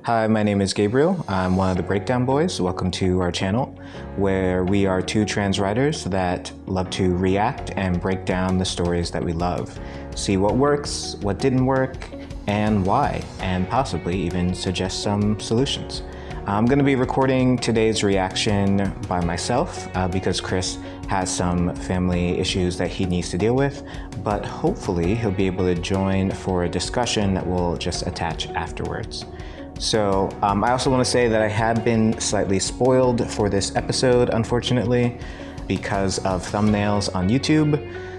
Hi, my name is Gabriel. I'm one of the Breakdown Boys. Welcome to our channel, where we are two trans writers that love to react and break down the stories that we love. See what works, what didn't work, and why, and possibly even suggest some solutions. I'm going to be recording today's reaction by myself because Chris has some family issues that he needs to deal with, but hopefully he'll be able to join for a discussion that we'll just attach afterwards. So I also want to say that I have been slightly spoiled for this episode, unfortunately, because of thumbnails on YouTube.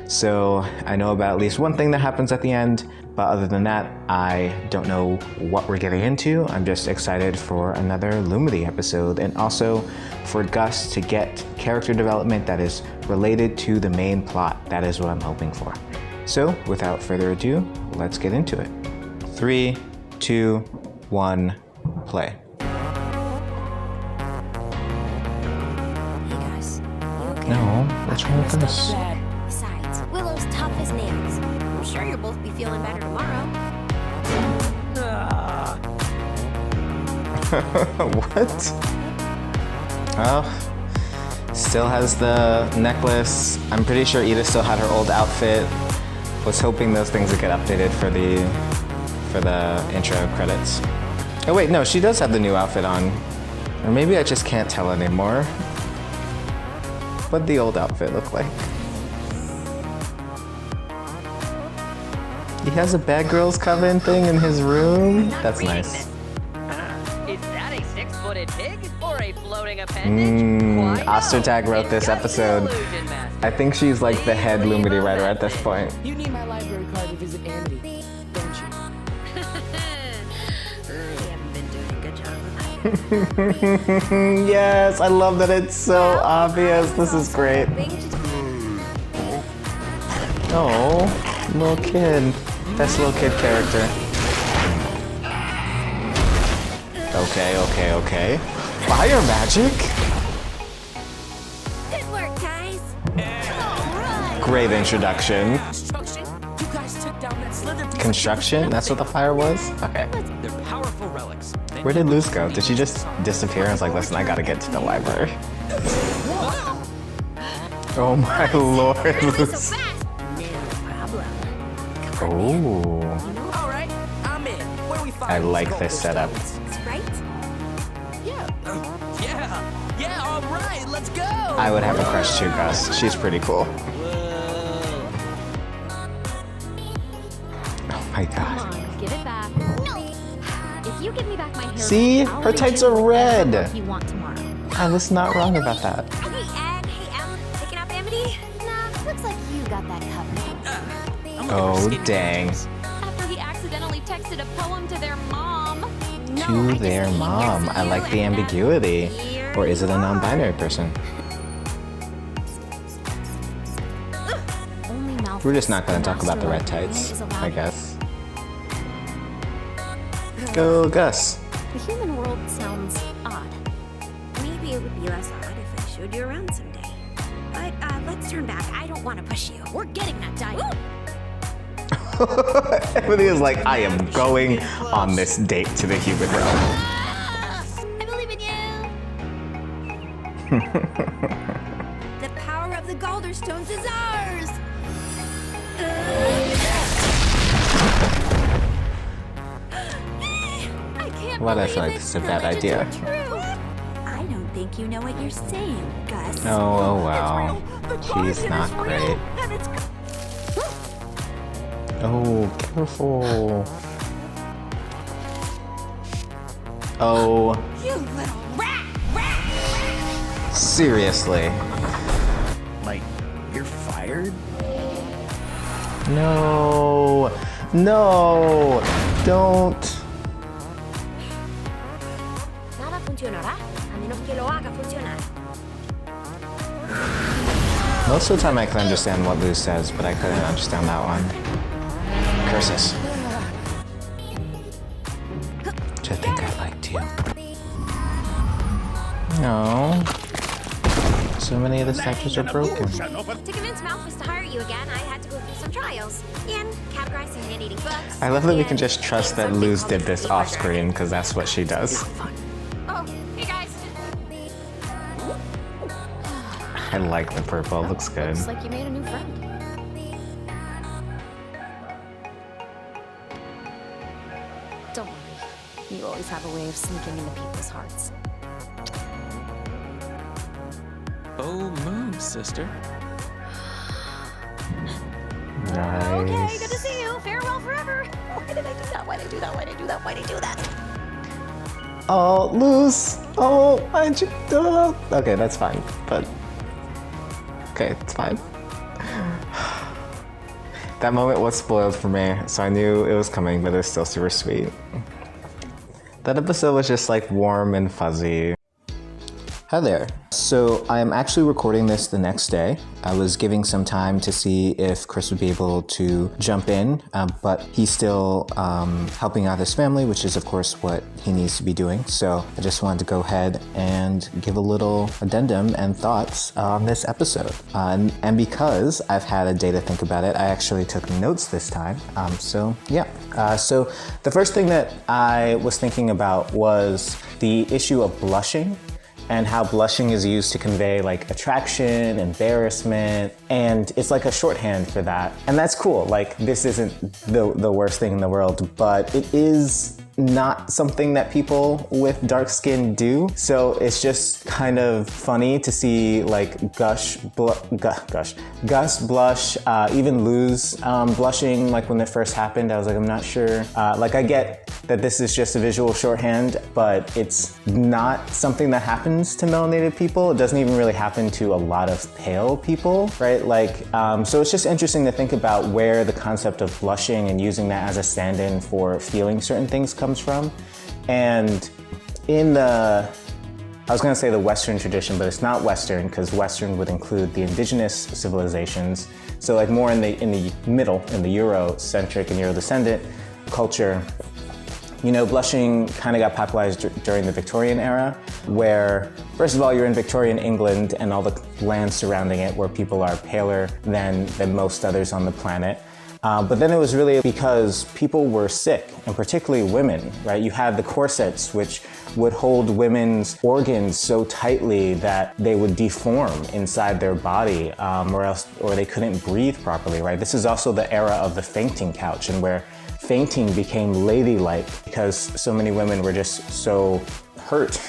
So I know about at least one thing that happens at the end, but other than that, I don't know what we're getting into. I'm just excited for another Lumity episode and also for Guss to get character development that is related to the main plot. That is what I'm hoping for. So without further ado, let's get into it. 3, 2, 1, play. Hey guys, you okay? No, what's wrong with this? Besides, Willow's tough as nails. I'm sure you'll both be feeling better tomorrow. What? Oh, still has the necklace. I'm pretty sure Ida still had her old outfit. Was hoping those things would get updated for the intro credits. Oh wait, no, she does have the new outfit on. Or maybe I just can't tell anymore. What'd the old outfit look like? He has a Bad Girls Coven thing in his room? That's nice. Is that a 6-footed pig or a floating appendage? Ostertag wrote this episode. I think she's like the head Lumity writer at this point. You need my library card to visit Amity, don't you? I haven't been doing a good job with that. Yes, I love that it's so obvious. This is great. Oh, little kid. Best little kid character. Okay. Fire magic? Good work, guys. Great introduction. Construction? That's what the fire was? Okay. They're powerful relics. Where did Luz go? Did she just disappear? I was like, listen, I gotta get to the library. Oh my lord, Luz. Oh. All right, I'm in. Where we find I like this setup. Right? Yeah, all right, let's go. I would have a crush too, Guss. She's pretty cool. Oh my god. Come on, give it back. If you give me back my hair, See? I'll Her let tights you are know red. what you want tomorrow. I was not wrong about that. Hey, Ed. Hey, Em. Picking up Amity? Nah, looks like you got that covered. Oh, dang. After he accidentally texted a poem to their mom. To their mom. I like the ambiguity. Or is it a non-binary person? We're just not going to talk about the red tights, I guess. Go, Guss. The human world sounds odd. Maybe it would be less odd if I showed you around someday. But let's turn back. I don't want to push you. We're getting that diet. Everybody is like, I am going on this date to the human realm. I believe in you. The power of the Galderstones is ours! I can't Why do I believe feel like it. this is a bad Legends idea? are true. I don't think you know what you're saying, Guss. Oh wow. She's not great. Oh, careful. Oh. You little rat! Seriously. Like, you're fired? No. No. Don't. Nada funcionará a menos que lo haga funcionar. Most of the time I can understand what Luz says, but I couldn't understand that one. Curses. Which I think I like too. No. So many of the statues are broken. To convince Malthus to hire you again, I had to go through some some trials, and categorizing and eating books. I love that we can and just trust that something Luz called did this the off screen because that's what she does. Oh, hey guys. I like the purple, looks good. Looks like you made a new friend. Don't worry. You always have a way of sneaking into people's hearts. Oh, move, sister. Nice. Okay, good to see you. Farewell forever. Why did I do that? Why did I do that? Why did I do that? Why did I do that? Oh, Luz! Oh, why'd you do that? Okay, that's fine, but... Okay, it's fine. That moment was spoiled for me, so I knew it was coming, but it was still super sweet. That episode was just like warm and fuzzy. Hi there. So I'm actually recording this the next day. I was giving some time to see if Chris would be able to jump in, but he's still helping out his family, which is of course what he needs to be doing. So I just wanted to go ahead and give a little addendum and thoughts on this episode. And because I've had a day to think about it, I actually took notes this time. So the first thing that I was thinking about was the issue of blushing, and how blushing is used to convey like attraction, embarrassment, and it's like a shorthand for that. And that's cool, like this isn't the worst thing in the world, but it is not something that people with dark skin do. So it's just kind of funny to see like Guss blush, even Luz blushing like when it first happened. I was like, I'm not sure. Like I get that this is just a visual shorthand, but it's not something that happens to melanated people. It doesn't even really happen to a lot of pale people, right? Like, so it's just interesting to think about where the concept of blushing and using that as a stand-in for feeling certain things comes from. And in the, I was gonna say the Western tradition, but it's not Western, because Western would include the indigenous civilizations. So like more in the middle, in the Eurocentric and Euro-descendant culture, you know, blushing kind of got popularized during the Victorian era, where, first of all, you're in Victorian England and all the lands surrounding it where people are paler than most others on the planet. But then it was really because people were sick, and particularly women, right? You had the corsets, which would hold women's organs so tightly that they would deform inside their body, or they couldn't breathe properly, right? This is also the era of the fainting couch, and where fainting became ladylike because so many women were just so hurt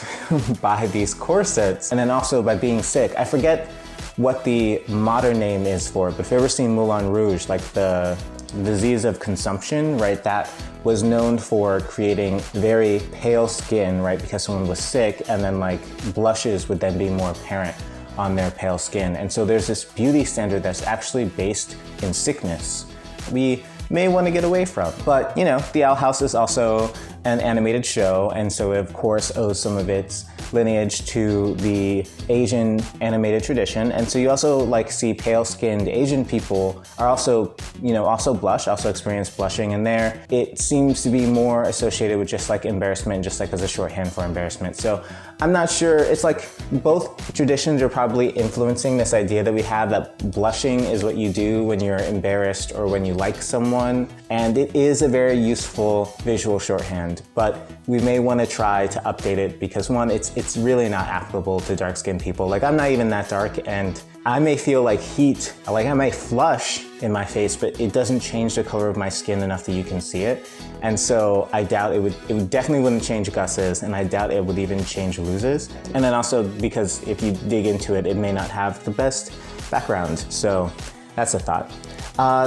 by these corsets, and then also by being sick. I forget what the modern name is for it, but if you've ever seen Moulin Rouge, like the disease of consumption, right, that was known for creating very pale skin, right, because someone was sick, and then like blushes would then be more apparent on their pale skin. And so there's this beauty standard that's actually based in sickness. We may want to get away from. But, you know, the Owl House is also an animated show, and so it of course owes some of its lineage to the Asian animated tradition. And so you also like see pale-skinned Asian people are also, you know, also blush, also experience blushing, and there it seems to be more associated with just like embarrassment, just like as a shorthand for embarrassment. So I'm not sure, it's like both traditions are probably influencing this idea that we have that blushing is what you do when you're embarrassed or when you like someone. And it is a very useful visual shorthand, but we may want to try to update it because one, it's really not applicable to dark-skinned people. Like I'm not even that dark, and I may feel like heat, like I might flush in my face, but it doesn't change the color of my skin enough that you can see it. And so I doubt it would definitely wouldn't change Guss's, and I doubt it would even change Luz's. And then also because if you dig into it, it may not have the best background. So that's a thought.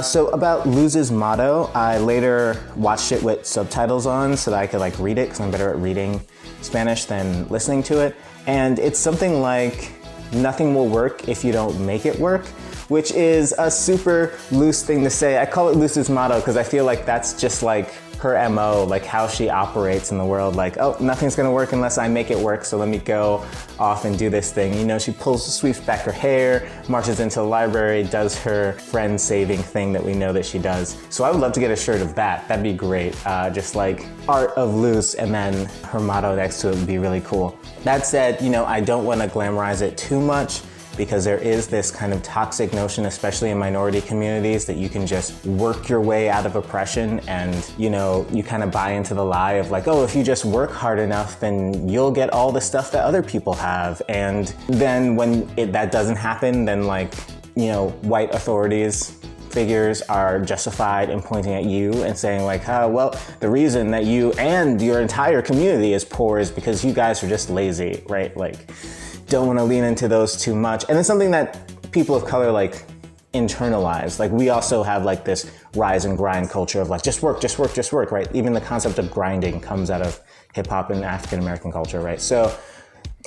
So about Luz's motto, I later watched it with subtitles on so that I could like read it, because I'm better at reading Spanish than listening to it. And it's something like, nothing will work if you don't make it work, which is a super loose thing to say. I call it Luz's motto because I feel like that's just like her MO, like how she operates in the world. Like, oh, nothing's gonna work unless I make it work, so let me go off and do this thing. You know, she sweeps back her hair, marches into the library, does her friend-saving thing that we know that she does. So I would love to get a shirt of that. That'd be great. Just like art of Luz and then her motto next to it would be really cool. That said, you know, I don't want to glamorize it too much. because there is this kind of toxic notion, especially in minority communities, that you can just work your way out of oppression, and you know, you kind of buy into the lie of like, oh, if you just work hard enough, then you'll get all the stuff that other people have. And then when that doesn't happen, then like, you know, white authorities figures are justified in pointing at you and saying like, well, the reason that you and your entire community is poor is because you guys are just lazy, right? Like, don't want to lean into those too much. And it's something that people of color like internalize. Like, we also have like this rise and grind culture of like, just work, just work, just work, right? Even the concept of grinding comes out of hip hop and African American culture, right? So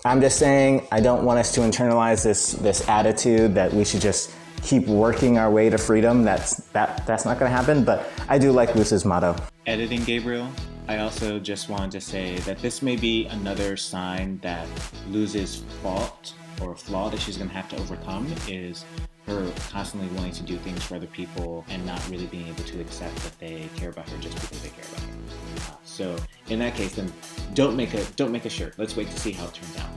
I'm just saying, I don't want us to internalize this attitude that we should just keep working our way to freedom. That's not gonna happen, but I do like Luz's motto. Editing Gabriel, I also just wanted to say that this may be another sign that Luz's fault or flaw that she's gonna have to overcome is her constantly wanting to do things for other people and not really being able to accept that they care about her just because they care about her. So in that case, then don't make a shirt. Let's wait to see how it turns out.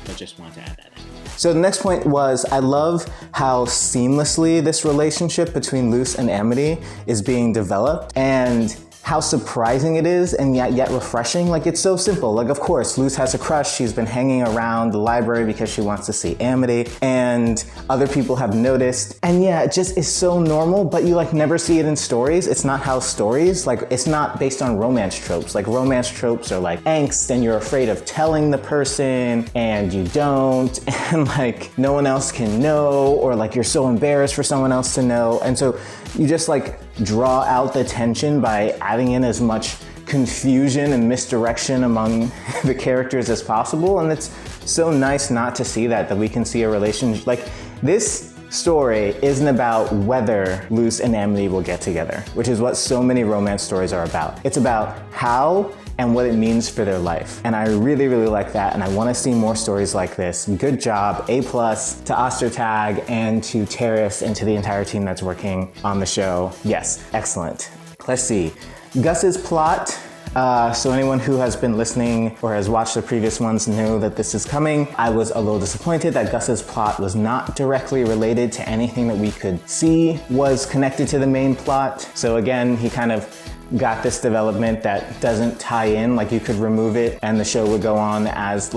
I just wanted to add that in. So the next point was, I love how seamlessly this relationship between Luz and Amity is being developed, and how surprising it is and yet refreshing. Like, it's so simple. Like, of course, Luz has a crush. She's been hanging around the library because she wants to see Amity, and other people have noticed. And yeah, it just is so normal, but you like never see it in stories. It's not how stories, like, it's not based on romance tropes. Like, romance tropes are like angst, and you're afraid of telling the person and you don't, and like no one else can know, or like you're so embarrassed for someone else to know. And so you just like draw out the tension by adding in as much confusion and misdirection among the characters as possible. And it's so nice not to see that we can see a relationship. Like, this story isn't about whether Luz and Amity will get together, which is what so many romance stories are about. It's about how and what it means for their life. And I really, really like that, and I want to see more stories like this. Good job, A+ to Ostertag and to Terrace and to the entire team that's working on the show. Yes, excellent. Let's see, Guss's plot. So anyone who has been listening or has watched the previous ones know that this is coming. I was a little disappointed that Guss's plot was not directly related to anything that we could see was connected to the main plot. So again, he kind of got this development that doesn't tie in. Like, you could remove it and the show would go on as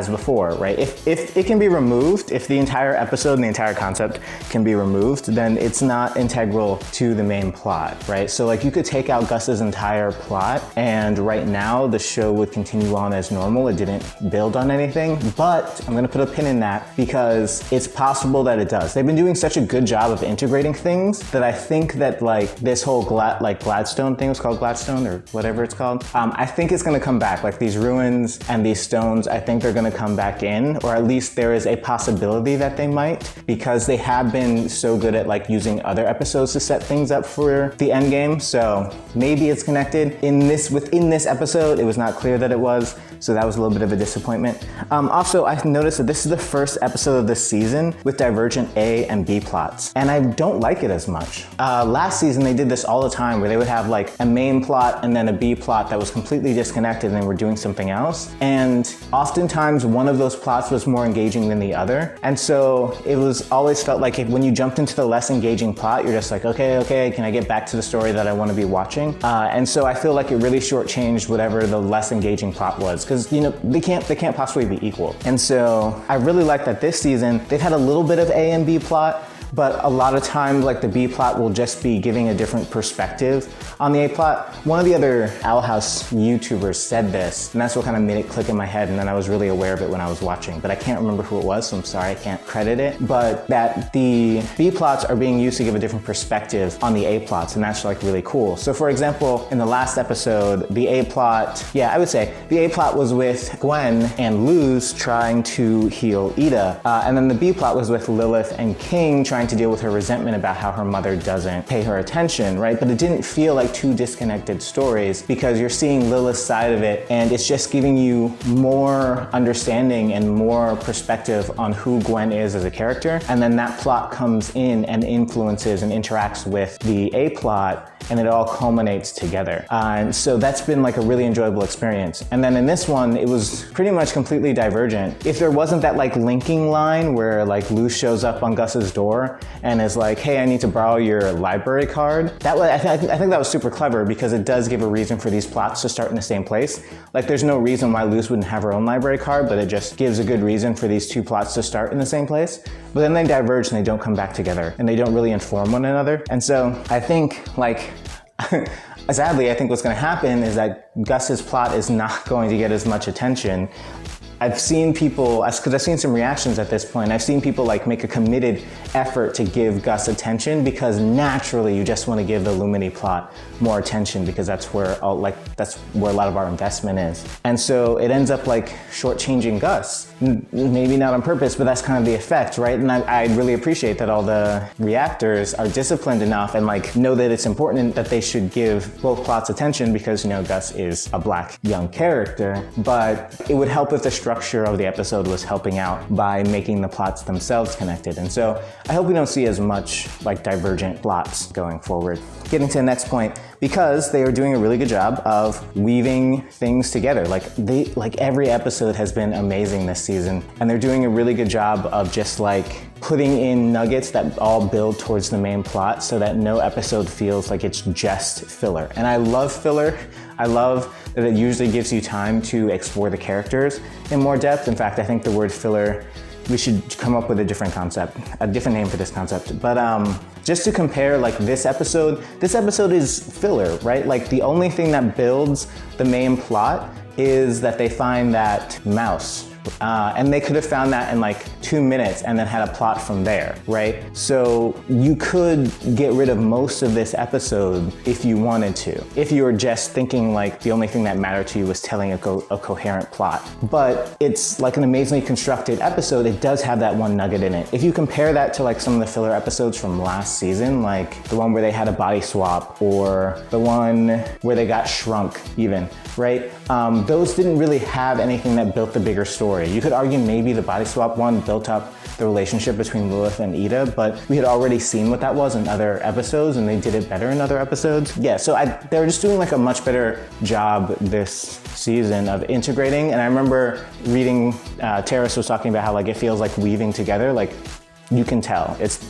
before, right? If it can be removed, if the entire episode and the entire concept can be removed, then it's not integral to the main plot, right? So like, you could take out Guss's entire plot and right now the show would continue on as normal. It didn't build on anything, but I'm gonna put a pin in that because it's possible that it does. They've been doing such a good job of integrating things that I think that like this whole Gladstone thing was called Gladstone or whatever it's called. I think it's gonna come back. Like, these ruins and these stones, I think they're gonna come back in, or at least there is a possibility that they might, because they have been so good at like using other episodes to set things up for the end game. So maybe it's connected. Within this episode, it was not clear that it was, so that was a little bit of a disappointment. Also, I noticed that this is the first episode of this season with divergent A and B plots, and I don't like it as much. Last season, they did this all the time, where they would have like a main plot and then a B plot that was completely disconnected and they were doing something else. And oftentimes one of those plots was more engaging than the other. And so it was always felt like when you jumped into the less engaging plot, you're just like, okay, can I get back to the story that I want to be watching? And so I feel like it really shortchanged whatever the less engaging plot was, because you know, they can't possibly be equal. And so I really like that this season, they've had a little bit of A and B plot, but a lot of times like the B plot will just be giving a different perspective on the A plot. One of the other Owl House YouTubers said this, and that's what kind of made it click in my head, and then I was really aware of it when I was watching, but I can't remember who it was, so I'm sorry I can't credit it, but that the B plots are being used to give a different perspective on the A plots, and that's like really cool. So for example, in the last episode, the A plot, I would say the A plot was with Gwen and Luz trying to heal Ida, and then the B plot was with Lilith and King trying to deal with her resentment about how her mother doesn't pay her attention, right? But it didn't feel like two disconnected stories, because you're seeing Lilith's side of it, and it's just giving you more understanding and more perspective on who Gwen is as a character. And then that plot comes in and influences and interacts with the A plot, and it all culminates together. And so that's been like a really enjoyable experience. And then in this one, it was pretty much completely divergent. If there wasn't that like linking line where like Luz shows up on Gus's door and is like, hey, I need to borrow your library card, that was, I think that was super clever because it does give a reason for these plots to start in the same place. Like there's no reason why Luz wouldn't have her own library card, but it just gives a good reason for these two plots to start in the same place. But then they diverge and they don't come back together and they don't really inform one another. And so I think like, sadly, I think what's gonna happen is that Gus's plot is not going to get as much attention. I've seen people, because I've seen some reactions at this point, I've seen people like make a committed effort to give Guss attention because naturally you just want to give the Lumity plot more attention because that's where a lot of our investment is. And so it ends up like shortchanging Guss. Maybe not on purpose, but that's kind of the effect, right? And I really appreciate that all the reactors are disciplined enough and like know that it's important that they should give both plots attention because, you know, Guss is a black young character, but it would help if the structure of the episode was helping out by making the plots themselves connected. And so I hope we don't see as much like divergent plots going forward. Getting to the next point, because they are doing a really good job of weaving things together. Like every episode has been amazing this season, and they're doing a really good job of just like putting in nuggets that all build towards the main plot so that no episode feels like it's just filler. And I love filler. I love that it usually gives you time to explore the characters in more depth. In fact, I think the word filler, we should come up with a different concept, a different name for this concept. But just to compare like this episode is filler, right? Like the only thing that builds the main plot is that they find that mouse. And they could have found that in like 2 minutes and then had a plot from there, right? So you could get rid of most of this episode if you wanted to, if you were just thinking like the only thing that mattered to you was telling a coherent plot. But it's like an amazingly constructed episode. It does have that one nugget in it. If you compare that to like some of the filler episodes from last season, like the one where they had a body swap or the one where they got shrunk even, right? Those didn't really have anything that built the bigger story. You could argue maybe the body swap one built up the relationship between Lilith and Ida, but we had already seen what that was in other episodes and they did it better in other episodes. Yeah, so they were just doing like a much better job this season of integrating. And I remember reading, Terrace was talking about how like it feels like weaving together, like you can tell. It's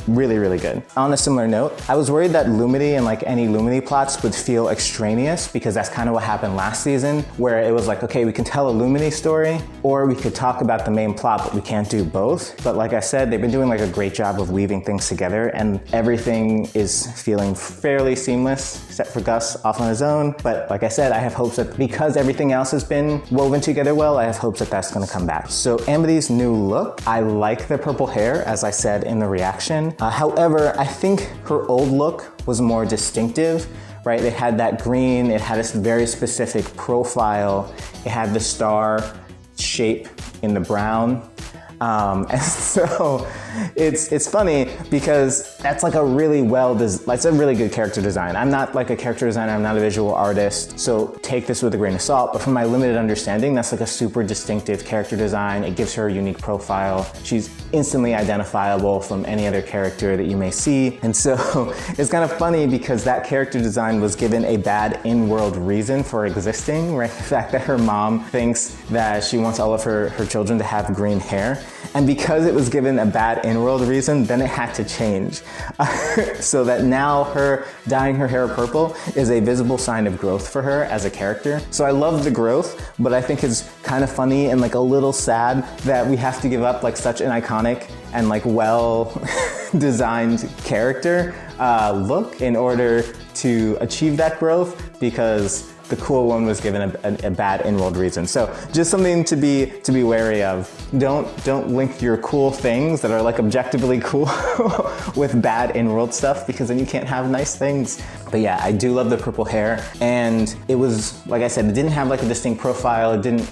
really, really good. On a similar note, I was worried that Lumity and like any Lumity plots would feel extraneous because that's kind of what happened last season, where it was like, okay, we can tell a Lumity story or we could talk about the main plot, but we can't do both. But like I said, they've been doing like a great job of weaving things together and everything is feeling fairly seamless except for Guss off on his own. But like I said, I have hopes that because everything else has been woven together well, I have hopes that that's gonna come back. So Amity's new look, I like the purple hair, as I said in the reaction. However, I think her old look was more distinctive, right? It had that green, it had a very specific profile, it had the star shape in the brown. And so it's funny because that's like a really it's a really good character design. I'm not like a character designer, I'm not a visual artist, so take this with a grain of salt, but from my limited understanding, that's like a super distinctive character design. It gives her a unique profile. She's instantly identifiable from any other character that you may see. And so it's kind of funny because that character design was given a bad in-world reason for existing, right? The fact that her mom thinks that she wants all of her children to have green hair. And because it was given a bad in-world reason, then it had to change. So that now her dyeing her hair purple is a visible sign of growth for her as a character. So I love the growth, but I think it's kind of funny and like a little sad that we have to give up like such an iconic and like well designed character look in order to achieve that growth, because the cool one was given a bad in-world reason. So just something to be wary of. Don't link your cool things that are like objectively cool with bad in-world stuff, because then you can't have nice things. But yeah, I do love the purple hair, and it was, like I said, it didn't have like a distinct profile. It didn't.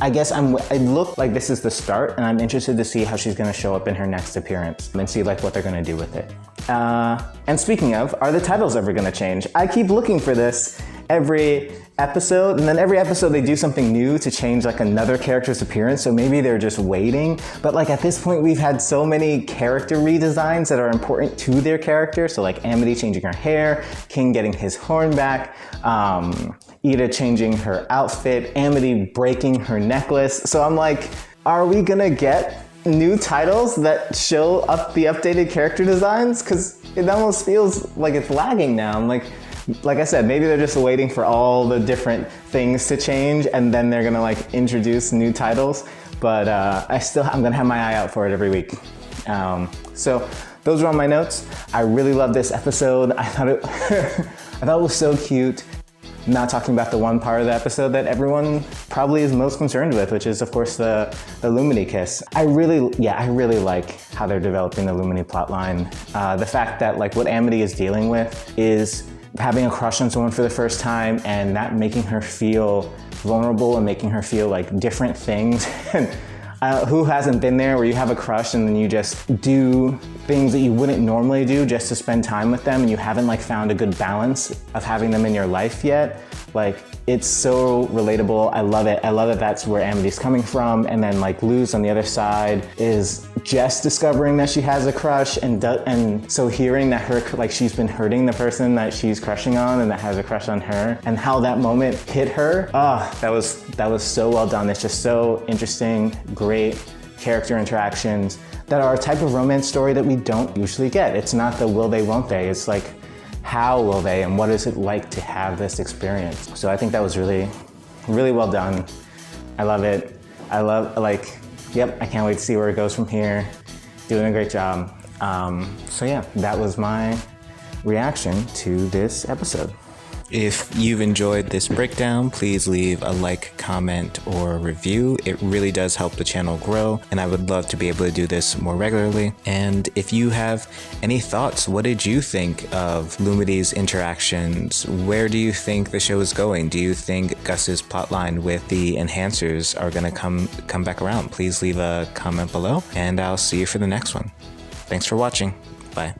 I guess it looked like this is the start, and I'm interested to see how she's gonna show up in her next appearance and see like what they're gonna do with it. And speaking of, are the titles ever gonna change? I keep looking for this every episode, and then every episode they do something new to change like another character's appearance, so maybe they're just waiting. But like at this point we've had so many character redesigns that are important to their character, so like Amity changing her hair, King getting his horn back, Ida changing her outfit, Amity breaking her necklace. So I'm like, are we gonna get new titles that show up the updated character designs? Because it almost feels like it's lagging now. I'm like I said, maybe they're just waiting for all the different things to change and then they're gonna like introduce new titles. But I'm gonna have my eye out for it every week. So those are all my notes. I really love this episode. I thought it was so cute. Not talking about the one part of the episode that everyone probably is most concerned with, which is of course the Lumity kiss. I really like how they're developing the Lumity plotline. The fact that like what Amity is dealing with is having a crush on someone for the first time and that making her feel vulnerable and making her feel like different things. Who hasn't been there where you have a crush and then you just do things that you wouldn't normally do just to spend time with them and you haven't like found a good balance of having them in your life yet? Like, it's so relatable. I love it. I love that that's where Amity's coming from. And then like Luz on the other side is just discovering that she has a crush and so hearing that like she's been hurting the person that she's crushing on and that has a crush on her and how that moment hit her. That was so well done. It's just so interesting, great character interactions that are a type of romance story that we don't usually get. It's not the will they, won't they. It's like, how will they and what is it like to have this experience? So I think that was really, really well done. I love it. Yep, I can't wait to see where it goes from here. Doing a great job. So yeah, that was my reaction to this episode. If you've enjoyed this breakdown, please leave a like, comment, or review. It really does help the channel grow, and I would love to be able to do this more regularly. And if you have any thoughts, what did you think of Lumity's interactions? Where do you think the show is going? Do you think Guss's plotline with the enhancers are going to come back around? Please leave a comment below, and I'll see you for the next one. Thanks for watching. Bye.